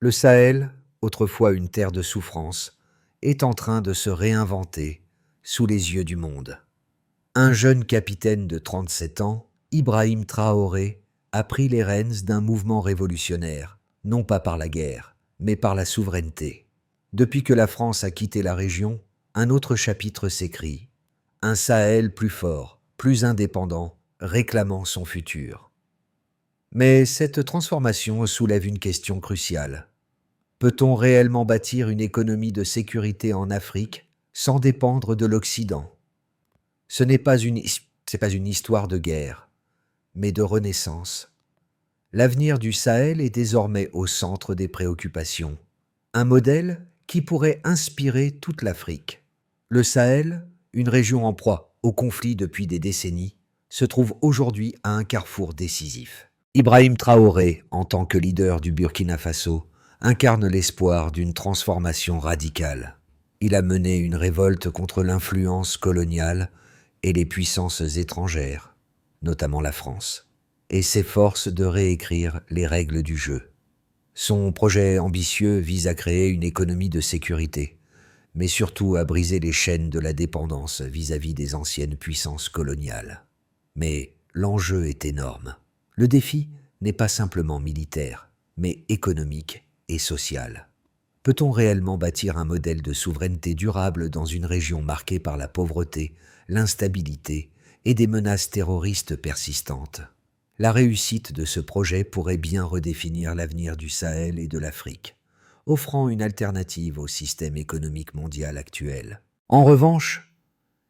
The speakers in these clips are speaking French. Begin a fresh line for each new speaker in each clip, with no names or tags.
Le Sahel, autrefois une terre de souffrance, est en train de se réinventer sous les yeux du monde. Un jeune capitaine de 37 ans, Ibrahim Traoré, a pris les rênes d'un mouvement révolutionnaire, non pas par la guerre, mais par la souveraineté. Depuis que la France a quitté la région, un autre chapitre s'écrit. Un Sahel plus fort, plus indépendant, réclamant son futur. Mais cette transformation soulève une question cruciale. Peut-on réellement bâtir une économie de sécurité en Afrique sans dépendre de l'Occident ? Ce n'est pas une histoire de guerre, mais de renaissance. L'avenir du Sahel est désormais au centre des préoccupations. Un modèle qui pourrait inspirer toute l'Afrique. Le Sahel, une région en proie au conflit depuis des décennies, se trouve aujourd'hui à un carrefour décisif. Ibrahim Traoré, en tant que leader du Burkina Faso, incarne l'espoir d'une transformation radicale. Il a mené une révolte contre l'influence coloniale et les puissances étrangères, notamment la France, et s'efforce de réécrire les règles du jeu. Son projet ambitieux vise à créer une économie de sécurité, mais surtout à briser les chaînes de la dépendance vis-à-vis des anciennes puissances coloniales. Mais l'enjeu est énorme. Le défi n'est pas simplement militaire, mais économique et social. Peut-on réellement bâtir un modèle de souveraineté durable dans une région marquée par la pauvreté, l'instabilité et des menaces terroristes persistantes ? La réussite de ce projet pourrait bien redéfinir l'avenir du Sahel et de l'Afrique, offrant une alternative au système économique mondial actuel. En revanche,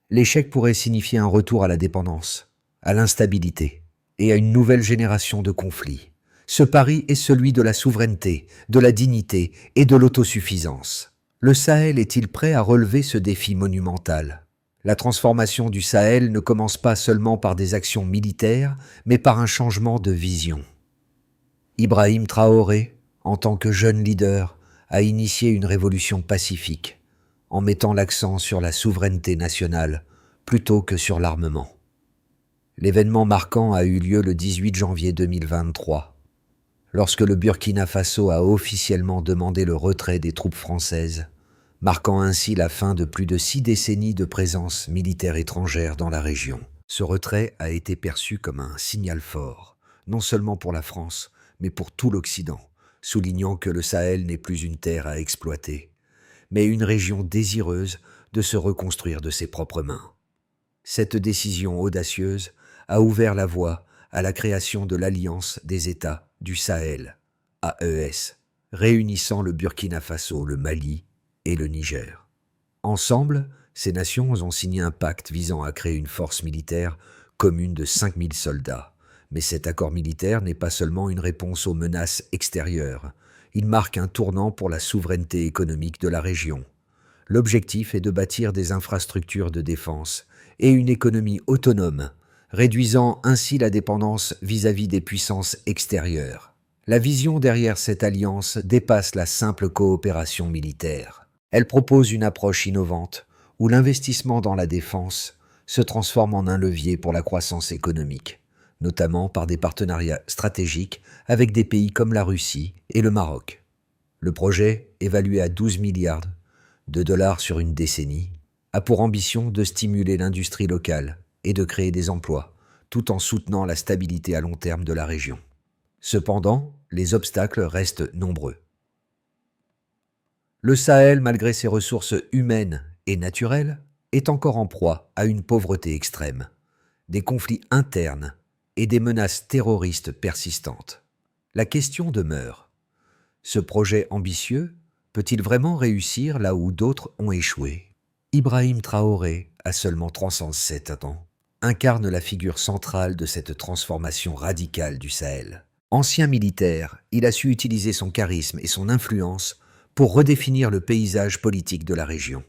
l'échec pourrait signifier un retour à la dépendance, à l'instabilité et à une nouvelle génération de conflits. Ce pari est celui de la souveraineté, de la dignité et de l'autosuffisance. Le Sahel est-il prêt à relever ce défi monumental ? La transformation du Sahel ne commence pas seulement par des actions militaires, mais par un changement de vision. Ibrahim Traoré, en tant que jeune leader, a initié une révolution pacifique, en mettant l'accent sur la souveraineté nationale plutôt que sur l'armement. L'événement marquant a eu lieu le 18 janvier 2023, lorsque le Burkina Faso a officiellement demandé le retrait des troupes françaises, marquant ainsi la fin de plus de 6 décennies de présence militaire étrangère dans la région. Ce retrait a été perçu comme un signal fort, non seulement pour la France, mais pour tout l'Occident, soulignant que le Sahel n'est plus une terre à exploiter, mais une région désireuse de se reconstruire de ses propres mains. Cette décision audacieuse a ouvert la voie à la création de l'Alliance des États du Sahel, AES, réunissant le Burkina Faso, le Mali et le Niger. Ensemble, ces nations ont signé un pacte visant à créer une force militaire commune de 5000 soldats. Mais cet accord militaire n'est pas seulement une réponse aux menaces extérieures. Il marque un tournant pour la souveraineté économique de la région. L'objectif est de bâtir des infrastructures de défense et une économie autonome, réduisant ainsi la dépendance vis-à-vis des puissances extérieures. La vision derrière cette alliance dépasse la simple coopération militaire. Elle propose une approche innovante où l'investissement dans la défense se transforme en un levier pour la croissance économique, notamment par des partenariats stratégiques avec des pays comme la Russie et le Maroc. Le projet, évalué à 12 milliards de dollars sur une décennie, a pour ambition de stimuler l'industrie locale et de créer des emplois, tout en soutenant la stabilité à long terme de la région. Cependant, les obstacles restent nombreux. Le Sahel, malgré ses ressources humaines et naturelles, est encore en proie à une pauvreté extrême, des conflits internes et des menaces terroristes persistantes. La question demeure. Ce projet ambitieux peut-il vraiment réussir là où d'autres ont échoué ? Ibrahim Traoré, à seulement 37 ans, incarne la figure centrale de cette transformation radicale du Sahel. Ancien militaire, il a su utiliser son charisme et son influence pour redéfinir le paysage politique de la région.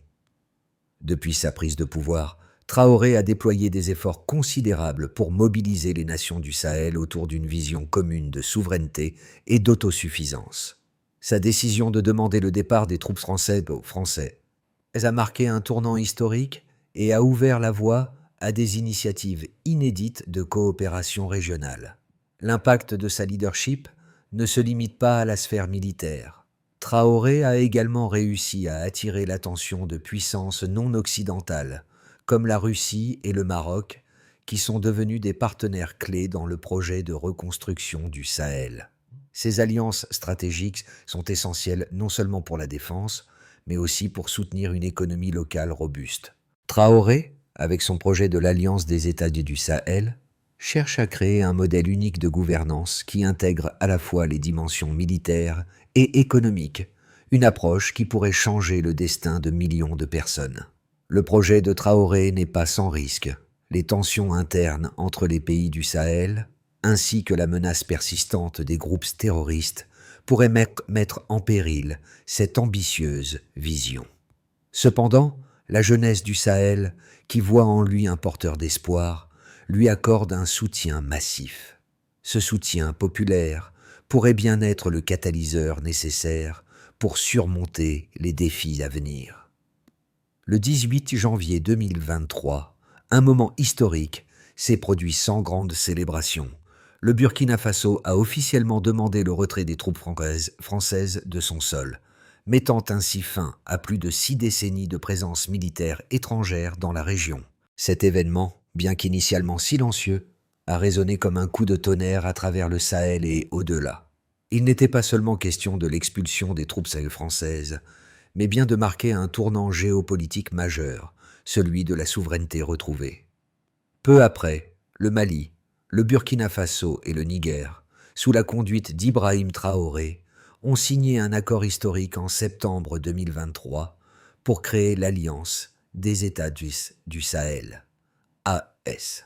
Depuis sa prise de pouvoir, Traoré a déployé des efforts considérables pour mobiliser les nations du Sahel autour d'une vision commune de souveraineté et d'autosuffisance. Sa décision de demander le départ des troupes françaises aux Français a marqué un tournant historique et a ouvert la voie à des initiatives inédites de coopération régionale. L'impact de sa leadership ne se limite pas à la sphère militaire. Traoré a également réussi à attirer l'attention de puissances non occidentales, comme la Russie et le Maroc, qui sont devenus des partenaires clés dans le projet de reconstruction du Sahel. Ces alliances stratégiques sont essentielles non seulement pour la défense, mais aussi pour soutenir une économie locale robuste. Traoré, avec son projet de l'Alliance des États du Sahel, cherche à créer un modèle unique de gouvernance qui intègre à la fois les dimensions militaires et économiques, une approche qui pourrait changer le destin de millions de personnes. Le projet de Traoré n'est pas sans risque. Les tensions internes entre les pays du Sahel, ainsi que la menace persistante des groupes terroristes, pourraient mettre en péril cette ambitieuse vision. Cependant, la jeunesse du Sahel, qui voit en lui un porteur d'espoir, lui accorde un soutien massif. Ce soutien populaire pourrait bien être le catalyseur nécessaire pour surmonter les défis à venir. Le 18 janvier 2023, un moment historique s'est produit sans grande célébration. Le Burkina Faso a officiellement demandé le retrait des troupes françaises de son sol, mettant ainsi fin à plus de 6 décennies de présence militaire étrangère dans la région. Cet événement, bien qu'initialement silencieux, a résonné comme un coup de tonnerre à travers le Sahel et au-delà. Il n'était pas seulement question de l'expulsion des troupes françaises, mais bien de marquer un tournant géopolitique majeur, celui de la souveraineté retrouvée. Peu après, le Mali, le Burkina Faso et le Niger, sous la conduite d'Ibrahim Traoré, ont signé un accord historique en septembre 2023 pour créer l'Alliance des États du Sahel, AES.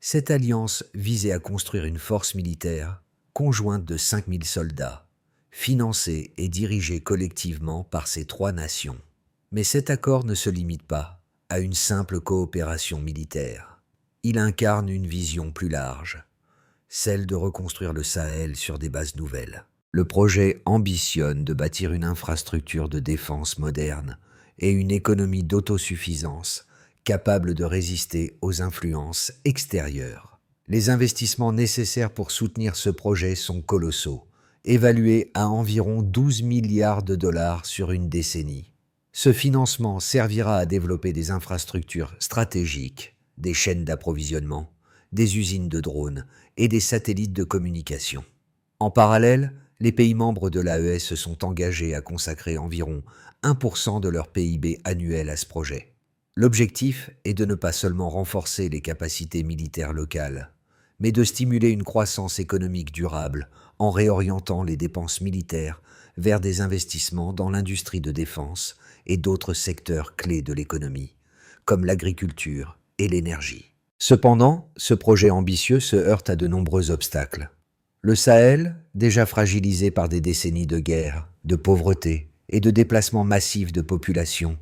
Cette alliance visait à construire une force militaire conjointe de 5000 soldats, financée et dirigée collectivement par ces 3 nations. Mais cet accord ne se limite pas à une simple coopération militaire. Il incarne une vision plus large, celle de reconstruire le Sahel sur des bases nouvelles. Le projet ambitionne de bâtir une infrastructure de défense moderne et une économie d'autosuffisance capable de résister aux influences extérieures. Les investissements nécessaires pour soutenir ce projet sont colossaux, évalués à environ 12 milliards de dollars sur une décennie. Ce financement servira à développer des infrastructures stratégiques, des chaînes d'approvisionnement, des usines de drones et des satellites de communication. En parallèle, les pays membres de l'AES se sont engagés à consacrer environ 1% de leur PIB annuel à ce projet. L'objectif est de ne pas seulement renforcer les capacités militaires locales, mais de stimuler une croissance économique durable en réorientant les dépenses militaires vers des investissements dans l'industrie de défense et d'autres secteurs clés de l'économie, comme l'agriculture et l'énergie. Cependant, ce projet ambitieux se heurte à de nombreux obstacles. Le Sahel, déjà fragilisé par des décennies de guerre, de pauvreté et de déplacements massifs de population,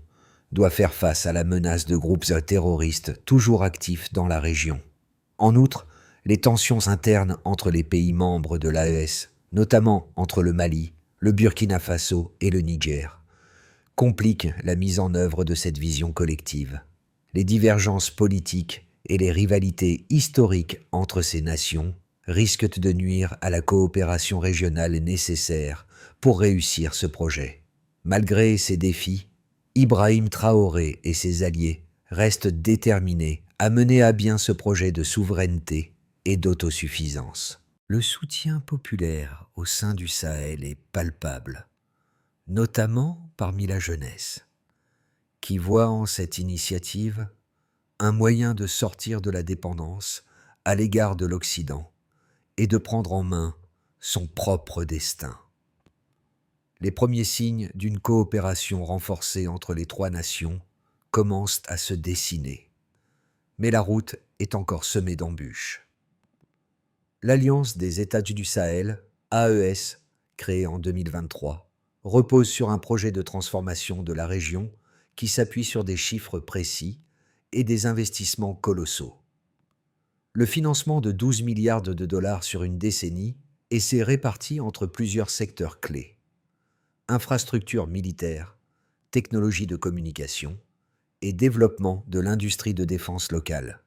doit faire face à la menace de groupes terroristes toujours actifs dans la région. En outre, les tensions internes entre les pays membres de l'AES, notamment entre le Mali, le Burkina Faso et le Niger, compliquent la mise en œuvre de cette vision collective. Les divergences politiques et les rivalités historiques entre ces nations risquent de nuire à la coopération régionale nécessaire pour réussir ce projet. Malgré ces défis, Ibrahim Traoré et ses alliés restent déterminés à mener à bien ce projet de souveraineté et d'autosuffisance. Le soutien populaire au sein du Sahel est palpable, notamment parmi la jeunesse, qui voit en cette initiative un moyen de sortir de la dépendance à l'égard de l'Occident et de prendre en main son propre destin. Les premiers signes d'une coopération renforcée entre les 3 nations commencent à se dessiner, mais la route est encore semée d'embûches. L'Alliance des États du Sahel, AES, créée en 2023, repose sur un projet de transformation de la région qui s'appuie sur des chiffres précis et des investissements colossaux. Le financement de 12 milliards de dollars sur une décennie s'est réparti entre plusieurs secteurs clés. Infrastructures militaires, technologies de communication et développement de l'industrie de défense locale.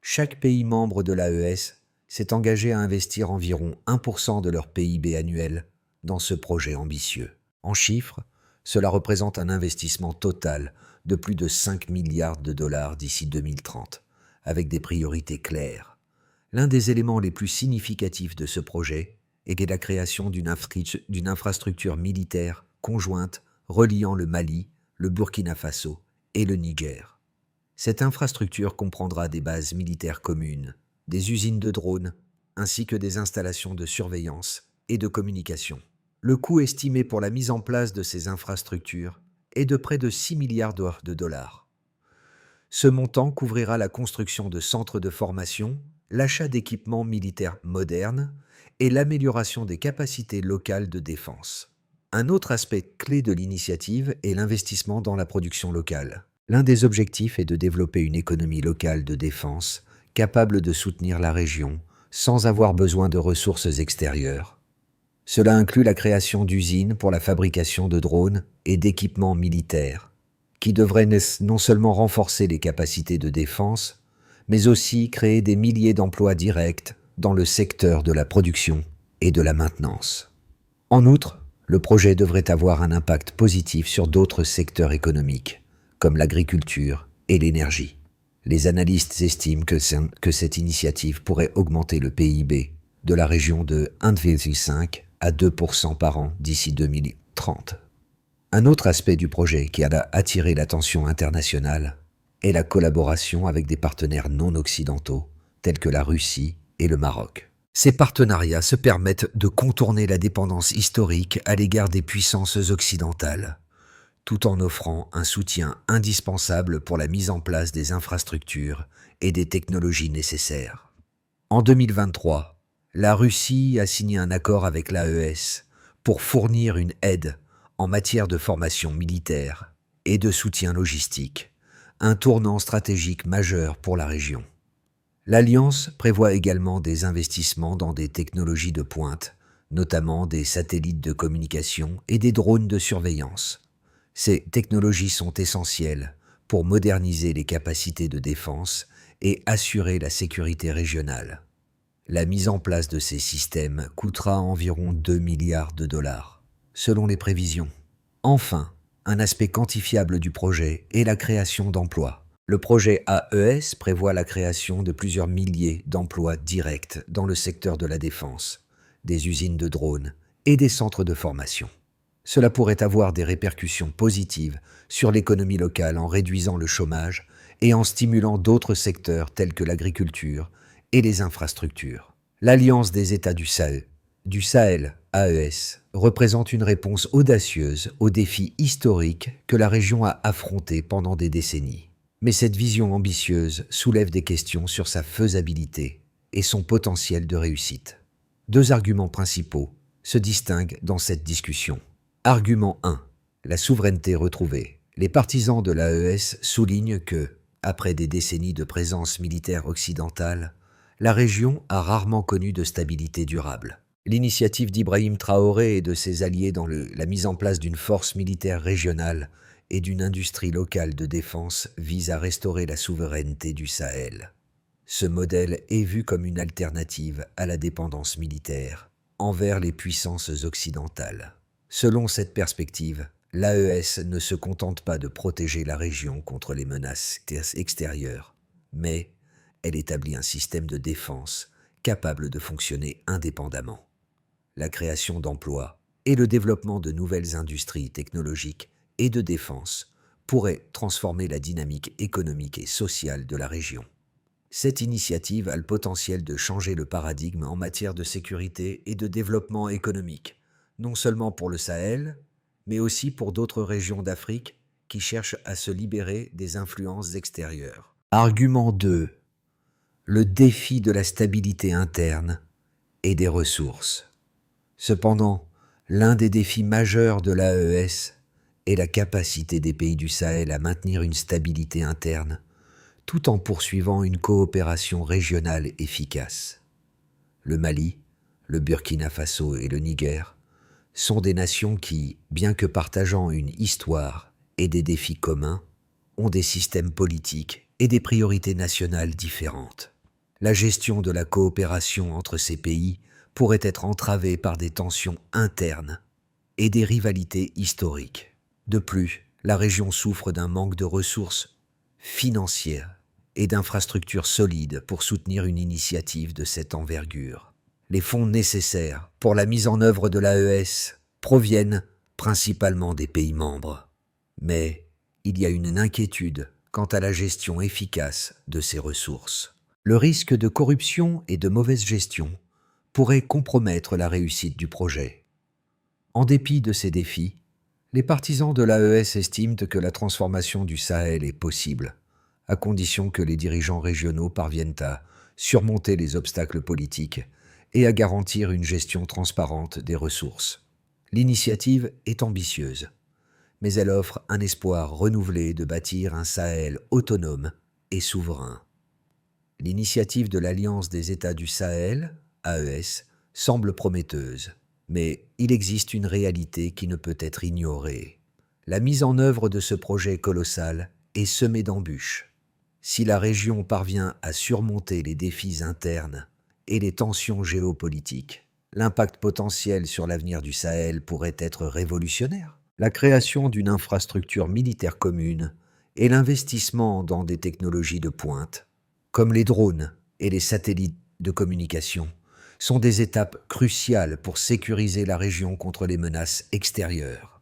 Chaque pays membre de l'AES s'est engagé à investir environ 1% de leur PIB annuel dans ce projet ambitieux. En chiffres, cela représente un investissement total de plus de 5 milliards de dollars d'ici 2030, avec des priorités claires. L'un des éléments les plus significatifs de ce projet est la création d'une infrastructure militaire conjointe reliant le Mali, le Burkina Faso et le Niger. Cette infrastructure comprendra des bases militaires communes, des usines de drones, ainsi que des installations de surveillance et de communication. Le coût estimé pour la mise en place de ces infrastructures est de près de 6 milliards de dollars. Ce montant couvrira la construction de centres de formation, l'achat d'équipements militaires modernes et l'amélioration des capacités locales de défense. Un autre aspect clé de l'initiative est l'investissement dans la production locale. L'un des objectifs est de développer une économie locale de défense capable de soutenir la région sans avoir besoin de ressources extérieures. Cela inclut la création d'usines pour la fabrication de drones et d'équipements militaires, qui devraient non seulement renforcer les capacités de défense, mais aussi créer des milliers d'emplois directs dans le secteur de la production et de la maintenance. En outre, le projet devrait avoir un impact positif sur d'autres secteurs économiques, comme l'agriculture et l'énergie. Les analystes estiment que cette initiative pourrait augmenter le PIB de la région de 1,5 à 2% par an d'ici 2030. Un autre aspect du projet qui a attiré l'attention internationale est la collaboration avec des partenaires non occidentaux, tels que la Russie et le Maroc. Ces partenariats se permettent de contourner la dépendance historique à l'égard des puissances occidentales, tout en offrant un soutien indispensable pour la mise en place des infrastructures et des technologies nécessaires. En 2023, la Russie a signé un accord avec l'AES pour fournir une aide en matière de formation militaire et de soutien logistique, un tournant stratégique majeur pour la région. L'Alliance prévoit également des investissements dans des technologies de pointe, notamment des satellites de communication et des drones de surveillance. Ces technologies sont essentielles pour moderniser les capacités de défense et assurer la sécurité régionale. La mise en place de ces systèmes coûtera environ 2 milliards de dollars, selon les prévisions. Enfin, un aspect quantifiable du projet est la création d'emplois. Le projet AES prévoit la création de plusieurs milliers d'emplois directs dans le secteur de la défense, des usines de drones et des centres de formation. Cela pourrait avoir des répercussions positives sur l'économie locale en réduisant le chômage et en stimulant d'autres secteurs tels que l'agriculture et les infrastructures. L'Alliance des États du Sahel, AES, représente une réponse audacieuse aux défis historiques que la région a affrontés pendant des décennies. Mais cette vision ambitieuse soulève des questions sur sa faisabilité et son potentiel de réussite. Deux arguments principaux se distinguent dans cette discussion. Argument 1. La souveraineté retrouvée. Les partisans de l'AES soulignent que, après des décennies de présence militaire occidentale, la région a rarement connu de stabilité durable. L'initiative d'Ibrahim Traoré et de ses alliés dans la mise en place d'une force militaire régionale et d'une industrie locale de défense vise à restaurer la souveraineté du Sahel. Ce modèle est vu comme une alternative à la dépendance militaire envers les puissances occidentales. Selon cette perspective, l'AES ne se contente pas de protéger la région contre les menaces extérieures, mais elle établit un système de défense capable de fonctionner indépendamment. La création d'emplois et le développement de nouvelles industries technologiques et de défense pourraient transformer la dynamique économique et sociale de la région. Cette initiative a le potentiel de changer le paradigme en matière de sécurité et de développement économique, non seulement pour le Sahel, mais aussi pour d'autres régions d'Afrique qui cherchent à se libérer des influences extérieures. Argument 2. Le défi de la stabilité interne et des ressources. Cependant, l'un des défis majeurs de l'AES est la capacité des pays du Sahel à maintenir une stabilité interne, tout en poursuivant une coopération régionale efficace. Le Mali, le Burkina Faso et le Niger sont des nations qui, bien que partageant une histoire et des défis communs, ont des systèmes politiques et des priorités nationales différentes. La gestion de la coopération entre ces pays pourrait être entravée par des tensions internes et des rivalités historiques. De plus, la région souffre d'un manque de ressources financières et d'infrastructures solides pour soutenir une initiative de cette envergure. Les fonds nécessaires pour la mise en œuvre de l'AES proviennent principalement des pays membres. Mais il y a une inquiétude quant à la gestion efficace de ces ressources. Le risque de corruption et de mauvaise gestion pourrait compromettre la réussite du projet. En dépit de ces défis, les partisans de l'AES estiment que la transformation du Sahel est possible, à condition que les dirigeants régionaux parviennent à surmonter les obstacles politiques et à garantir une gestion transparente des ressources. L'initiative est ambitieuse, mais elle offre un espoir renouvelé de bâtir un Sahel autonome et souverain. L'initiative de l'Alliance des États du Sahel, AES, semble prometteuse, mais il existe une réalité qui ne peut être ignorée. La mise en œuvre de ce projet colossal est semée d'embûches. Si la région parvient à surmonter les défis internes et les tensions géopolitiques, l'impact potentiel sur l'avenir du Sahel pourrait être révolutionnaire. La création d'une infrastructure militaire commune et l'investissement dans des technologies de pointe, comme les drones et les satellites de communication, sont des étapes cruciales pour sécuriser la région contre les menaces extérieures.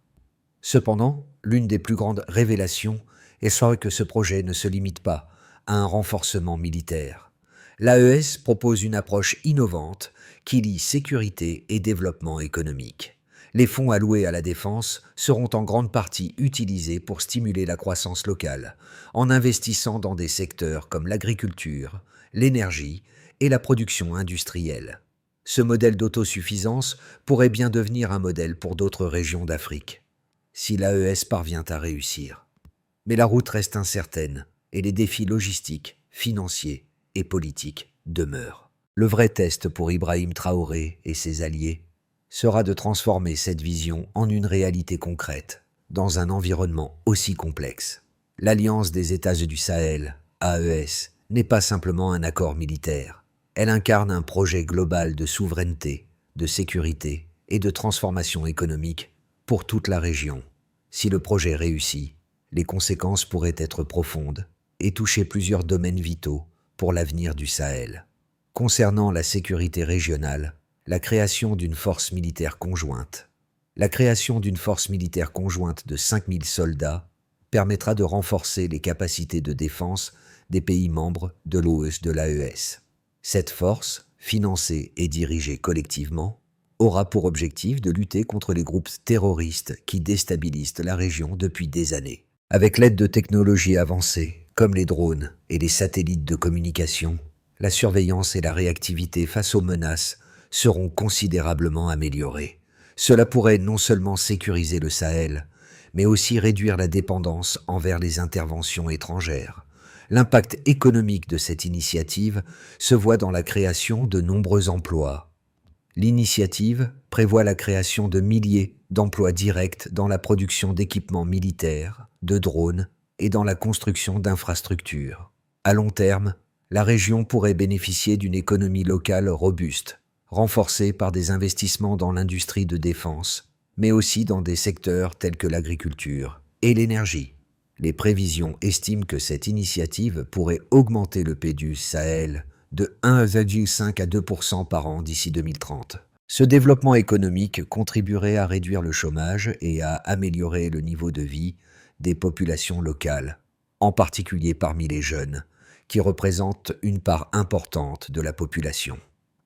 Cependant, l'une des plus grandes révélations est que ce projet ne se limite pas à un renforcement militaire. L'AES propose une approche innovante qui lie sécurité et développement économique. Les fonds alloués à la défense seront en grande partie utilisés pour stimuler la croissance locale, en investissant dans des secteurs comme l'agriculture, l'énergie et la production industrielle. Ce modèle d'autosuffisance pourrait bien devenir un modèle pour d'autres régions d'Afrique, si l'AES parvient à réussir. Mais la route reste incertaine et les défis logistiques, financiers et politiques demeurent. Le vrai test pour Ibrahim Traoré et ses alliés sera de transformer cette vision en une réalité concrète, dans un environnement aussi complexe. L'Alliance des États du Sahel, AES, n'est pas simplement un accord militaire. Elle incarne un projet global de souveraineté, de sécurité et de transformation économique pour toute la région. Si le projet réussit, les conséquences pourraient être profondes et toucher plusieurs domaines vitaux pour l'avenir du Sahel. Concernant la sécurité régionale, la création d'une force militaire conjointe. La création d'une force militaire conjointe de 5000 soldats permettra de renforcer les capacités de défense des pays membres de l'AES. Cette force, financée et dirigée collectivement, aura pour objectif de lutter contre les groupes terroristes qui déstabilisent la région depuis des années. Avec l'aide de technologies avancées, comme les drones et les satellites de communication, la surveillance et la réactivité face aux menaces seront considérablement améliorées. Cela pourrait non seulement sécuriser le Sahel, mais aussi réduire la dépendance envers les interventions étrangères. L'impact économique de cette initiative se voit dans la création de nombreux emplois. L'initiative prévoit la création de milliers d'emplois directs dans la production d'équipements militaires, de drones et dans la construction d'infrastructures. À long terme, la région pourrait bénéficier d'une économie locale robuste, renforcée par des investissements dans l'industrie de défense, mais aussi dans des secteurs tels que l'agriculture et l'énergie. Les prévisions estiment que cette initiative pourrait augmenter le PIB du Sahel de 1,5 à 2% par an d'ici 2030. Ce développement économique contribuerait à réduire le chômage et à améliorer le niveau de vie des populations locales, en particulier parmi les jeunes, qui représentent une part importante de la population.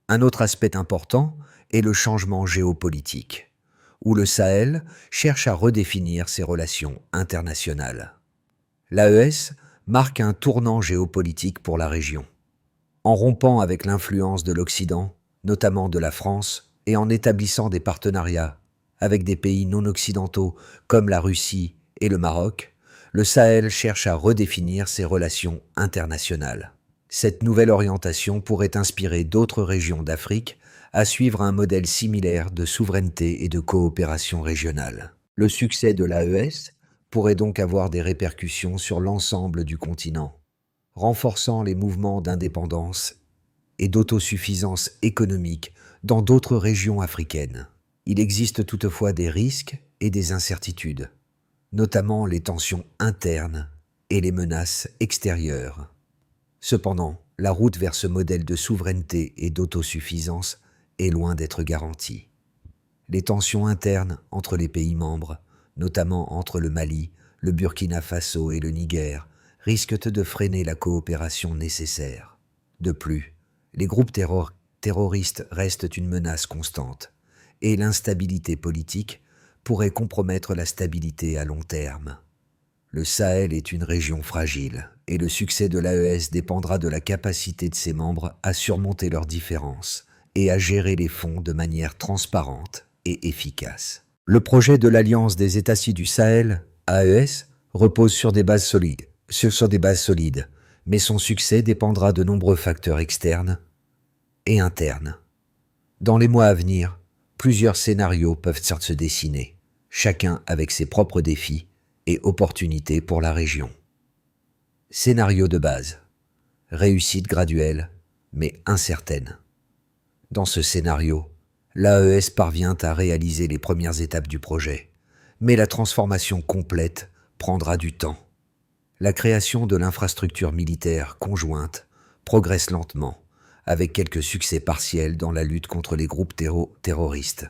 Un autre aspect important est le changement géopolitique, où le Sahel cherche à redéfinir ses relations internationales. L'AES marque un tournant géopolitique pour la région. En rompant avec l'influence de l'Occident, notamment de la France, et en établissant des partenariats avec des pays non occidentaux comme la Russie et le Maroc, le Sahel cherche à redéfinir ses relations internationales. Cette nouvelle orientation pourrait inspirer d'autres régions d'Afrique à suivre un modèle similaire de souveraineté et de coopération régionale. Le succès de l'AES pourrait donc avoir des répercussions sur l'ensemble du continent, renforçant les mouvements d'indépendance et d'autosuffisance économique dans d'autres régions africaines. Il existe toutefois des risques et des incertitudes, notamment les tensions internes et les menaces extérieures. Cependant, la route vers ce modèle de souveraineté et d'autosuffisance est loin d'être garantie. Les tensions internes entre les pays membres, notamment entre le Mali, le Burkina Faso et le Niger, risquent de freiner la coopération nécessaire. De plus, les groupes terroristes restent une menace constante, et l'instabilité politique pourrait compromettre la stabilité à long terme. Le Sahel est une région fragile, et le succès de l'AES dépendra de la capacité de ses membres à surmonter leurs différences et à gérer les fonds de manière transparente et efficace. Le projet de l'Alliance des États du Sahel, AES, repose sur des bases solides, mais son succès dépendra de nombreux facteurs externes et internes. Dans les mois à venir, plusieurs scénarios peuvent se dessiner, chacun avec ses propres défis et opportunités pour la région. Scénario de base. Réussite graduelle, mais incertaine. Dans ce scénario, l'AES parvient à réaliser les premières étapes du projet, mais la transformation complète prendra du temps. La création de l'infrastructure militaire conjointe progresse lentement, avec quelques succès partiels dans la lutte contre les groupes terroristes.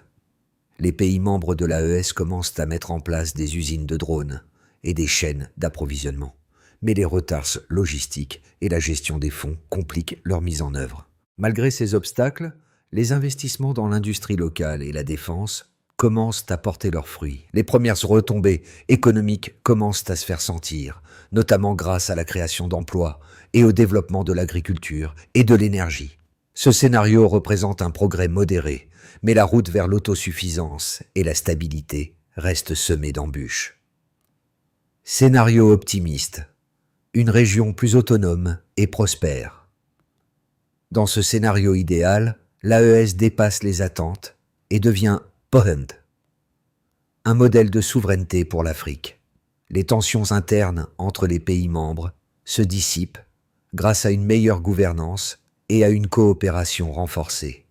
Les pays membres de l'AES commencent à mettre en place des usines de drones et des chaînes d'approvisionnement, mais les retards logistiques et la gestion des fonds compliquent leur mise en œuvre. Malgré ces obstacles, les investissements dans l'industrie locale et la défense commencent à porter leurs fruits. Les premières retombées économiques commencent à se faire sentir, notamment grâce à la création d'emplois et au développement de l'agriculture et de l'énergie. Ce scénario représente un progrès modéré, mais la route vers l'autosuffisance et la stabilité reste semée d'embûches. Scénario optimiste. Une région plus autonome et prospère. Dans ce scénario idéal, l'AES dépasse les attentes et devient Pohend, un modèle de souveraineté pour l'Afrique. Les tensions internes entre les pays membres se dissipent grâce à une meilleure gouvernance et à une coopération renforcée.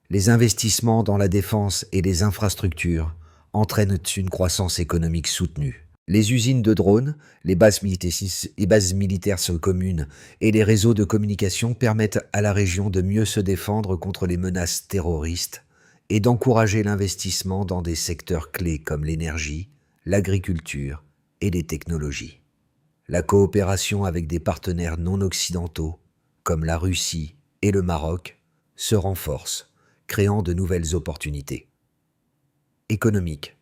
Les investissements dans la défense et les infrastructures entraînent une croissance économique soutenue. Les usines de drones, les bases militaires communes et les réseaux de communication permettent à la région de mieux se défendre contre les menaces terroristes et d'encourager l'investissement dans des secteurs clés comme l'énergie, l'agriculture et les technologies. La coopération avec des partenaires non occidentaux, comme la Russie et le Maroc, se renforce, créant de nouvelles opportunités. Économique.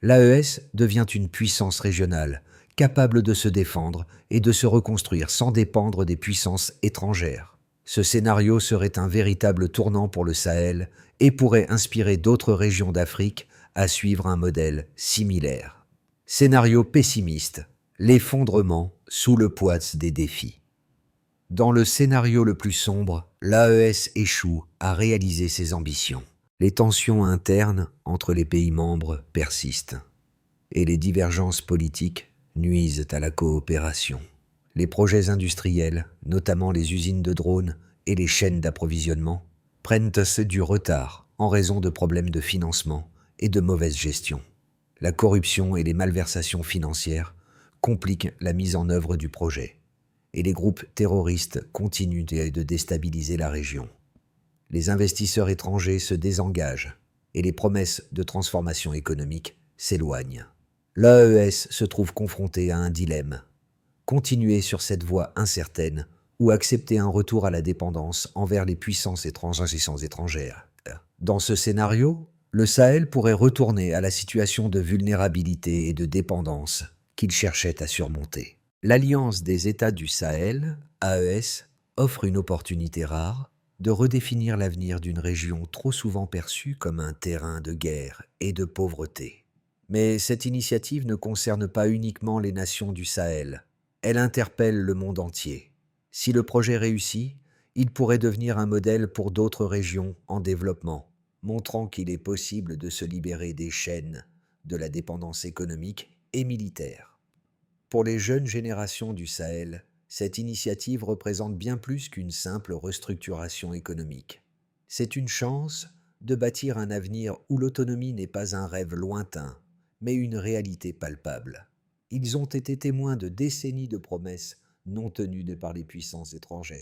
L'AES devient une puissance régionale, capable de se défendre et de se reconstruire sans dépendre des puissances étrangères. Ce scénario serait un véritable tournant pour le Sahel et pourrait inspirer d'autres régions d'Afrique à suivre un modèle similaire. Scénario pessimiste, l'effondrement sous le poids des défis. Dans le scénario le plus sombre, l'AES échoue à réaliser ses ambitions. Les tensions internes entre les pays membres persistent et les divergences politiques nuisent à la coopération. Les projets industriels, notamment les usines de drones et les chaînes d'approvisionnement, prennent du retard en raison de problèmes de financement et de mauvaise gestion. La corruption et les malversations financières compliquent la mise en œuvre du projet, et les groupes terroristes continuent de déstabiliser la région. Les investisseurs étrangers se désengagent et les promesses de transformation économique s'éloignent. L'AES se trouve confronté à un dilemme. Continuer sur cette voie incertaine ou accepter un retour à la dépendance envers les puissances étrangères. Dans ce scénario, le Sahel pourrait retourner à la situation de vulnérabilité et de dépendance qu'il cherchait à surmonter. L'Alliance des États du Sahel, AES, offre une opportunité rare de redéfinir l'avenir d'une région trop souvent perçue comme un terrain de guerre et de pauvreté. Mais cette initiative ne concerne pas uniquement les nations du Sahel, elle interpelle le monde entier. Si le projet réussit, il pourrait devenir un modèle pour d'autres régions en développement, montrant qu'il est possible de se libérer des chaînes de la dépendance économique et militaire. Pour les jeunes générations du Sahel, cette initiative représente bien plus qu'une simple restructuration économique. C'est une chance de bâtir un avenir où l'autonomie n'est pas un rêve lointain, mais une réalité palpable. Ils ont été témoins de décennies de promesses non tenues par les puissances étrangères.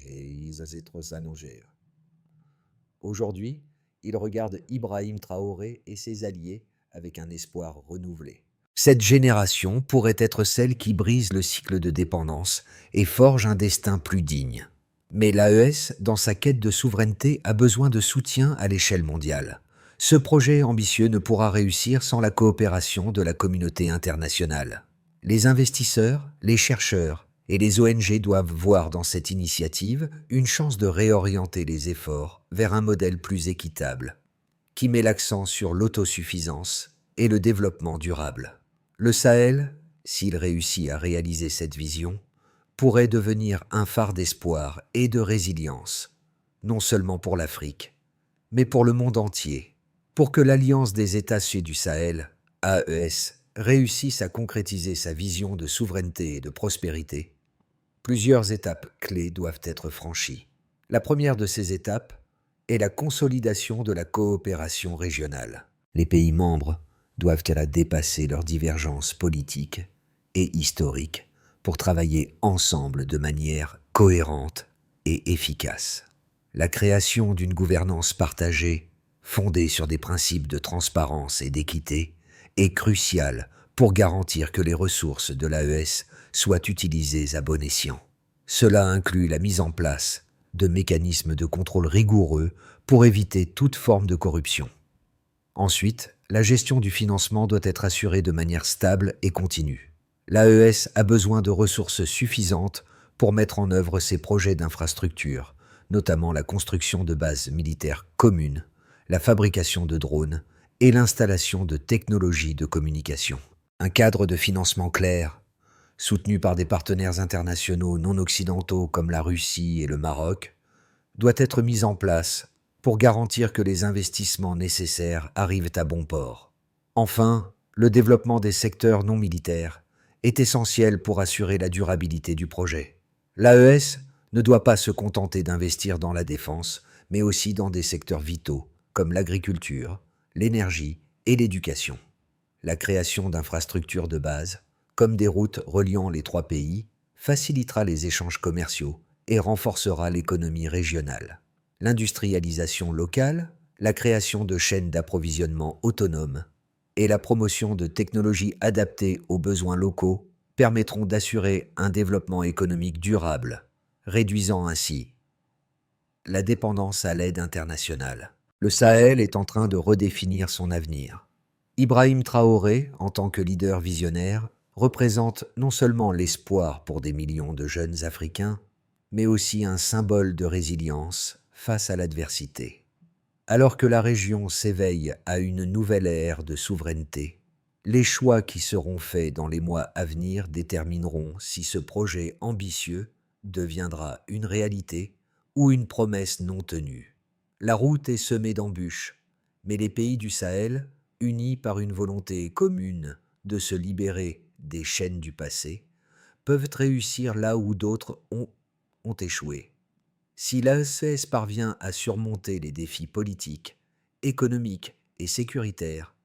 Aujourd'hui, ils regardent Ibrahim Traoré et ses alliés avec un espoir renouvelé. Cette génération pourrait être celle qui brise le cycle de dépendance et forge un destin plus digne. Mais l'AES, dans sa quête de souveraineté, a besoin de soutien à l'échelle mondiale. Ce projet ambitieux ne pourra réussir sans la coopération de la communauté internationale. Les investisseurs, les chercheurs et les ONG doivent voir dans cette initiative une chance de réorienter les efforts vers un modèle plus équitable, qui met l'accent sur l'autosuffisance et le développement durable. Le Sahel, s'il réussit à réaliser cette vision, pourrait devenir un phare d'espoir et de résilience, non seulement pour l'Afrique, mais pour le monde entier. Pour que l'Alliance des États du Sahel, AES, réussisse à concrétiser sa vision de souveraineté et de prospérité, plusieurs étapes clés doivent être franchies. La première de ces étapes est la consolidation de la coopération régionale. Les pays membres doivent dépasser leurs divergences politiques et historiques pour travailler ensemble de manière cohérente et efficace. La création d'une gouvernance partagée, fondée sur des principes de transparence et d'équité, est cruciale pour garantir que les ressources de l'AES soient utilisées à bon escient. Cela inclut la mise en place de mécanismes de contrôle rigoureux pour éviter toute forme de corruption. Ensuite, la gestion du financement doit être assurée de manière stable et continue. L'AES a besoin de ressources suffisantes pour mettre en œuvre ses projets d'infrastructure, notamment la construction de bases militaires communes, la fabrication de drones et l'installation de technologies de communication. Un cadre de financement clair, soutenu par des partenaires internationaux non occidentaux comme la Russie et le Maroc, doit être mis en place pour garantir que les investissements nécessaires arrivent à bon port. Enfin, le développement des secteurs non militaires est essentiel pour assurer la durabilité du projet. L'AES ne doit pas se contenter d'investir dans la défense, mais aussi dans des secteurs vitaux comme l'agriculture, l'énergie et l'éducation. La création d'infrastructures de base, comme des routes reliant les trois pays, facilitera les échanges commerciaux et renforcera l'économie régionale. L'industrialisation locale, la création de chaînes d'approvisionnement autonomes et la promotion de technologies adaptées aux besoins locaux permettront d'assurer un développement économique durable, réduisant ainsi la dépendance à l'aide internationale. Le Sahel est en train de redéfinir son avenir. Ibrahim Traoré, en tant que leader visionnaire, représente non seulement l'espoir pour des millions de jeunes Africains, mais aussi un symbole de résilience face à l'adversité. Alors que la région s'éveille à une nouvelle ère de souveraineté, les choix qui seront faits dans les mois à venir détermineront si ce projet ambitieux deviendra une réalité ou une promesse non tenue. La route est semée d'embûches, mais les pays du Sahel, unis par une volonté commune de se libérer des chaînes du passé, peuvent réussir là où d'autres ont échoué. Si l'AES parvient à surmonter les défis politiques, économiques et sécuritaires,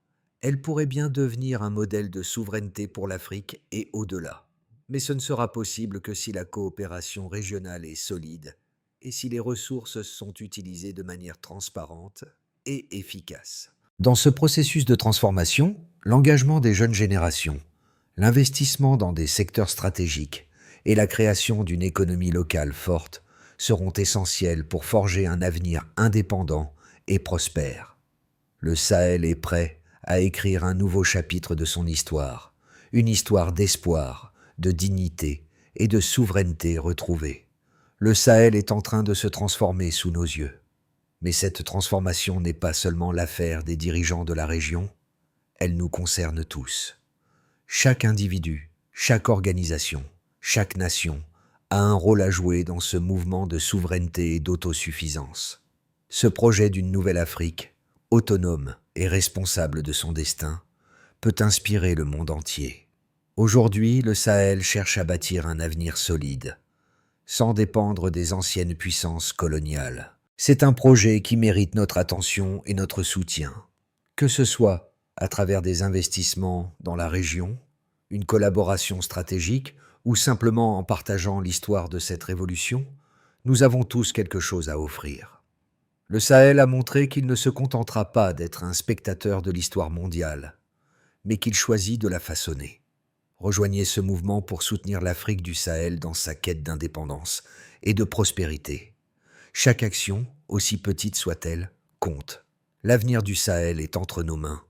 elle pourrait bien devenir un modèle de souveraineté pour l'Afrique et au-delà. Mais ce ne sera possible que si la coopération régionale est solide et si les ressources sont utilisées de manière transparente et efficace. Dans ce processus de transformation, l'engagement des jeunes générations, l'investissement dans des secteurs stratégiques et la création d'une économie locale forte seront essentiels pour forger un avenir indépendant et prospère. Le Sahel est prêt à écrire un nouveau chapitre de son histoire, une histoire d'espoir, de dignité et de souveraineté retrouvée. Le Sahel est en train de se transformer sous nos yeux. Mais cette transformation n'est pas seulement l'affaire des dirigeants de la région, elle nous concerne tous. Chaque individu, chaque organisation, chaque nation a un rôle à jouer dans ce mouvement de souveraineté et d'autosuffisance. Ce projet d'une nouvelle Afrique, autonome et responsable de son destin, peut inspirer le monde entier. Aujourd'hui, le Sahel cherche à bâtir un avenir solide, sans dépendre des anciennes puissances coloniales. C'est un projet qui mérite notre attention et notre soutien, que ce soit à travers des investissements dans la région, une collaboration stratégique ou simplement en partageant l'histoire de cette révolution. Nous avons tous quelque chose à offrir. Le Sahel a montré qu'il ne se contentera pas d'être un spectateur de l'histoire mondiale, mais qu'il choisit de la façonner. Rejoignez ce mouvement pour soutenir l'Afrique du Sahel dans sa quête d'indépendance et de prospérité. Chaque action, aussi petite soit-elle, compte. L'avenir du Sahel est entre nos mains.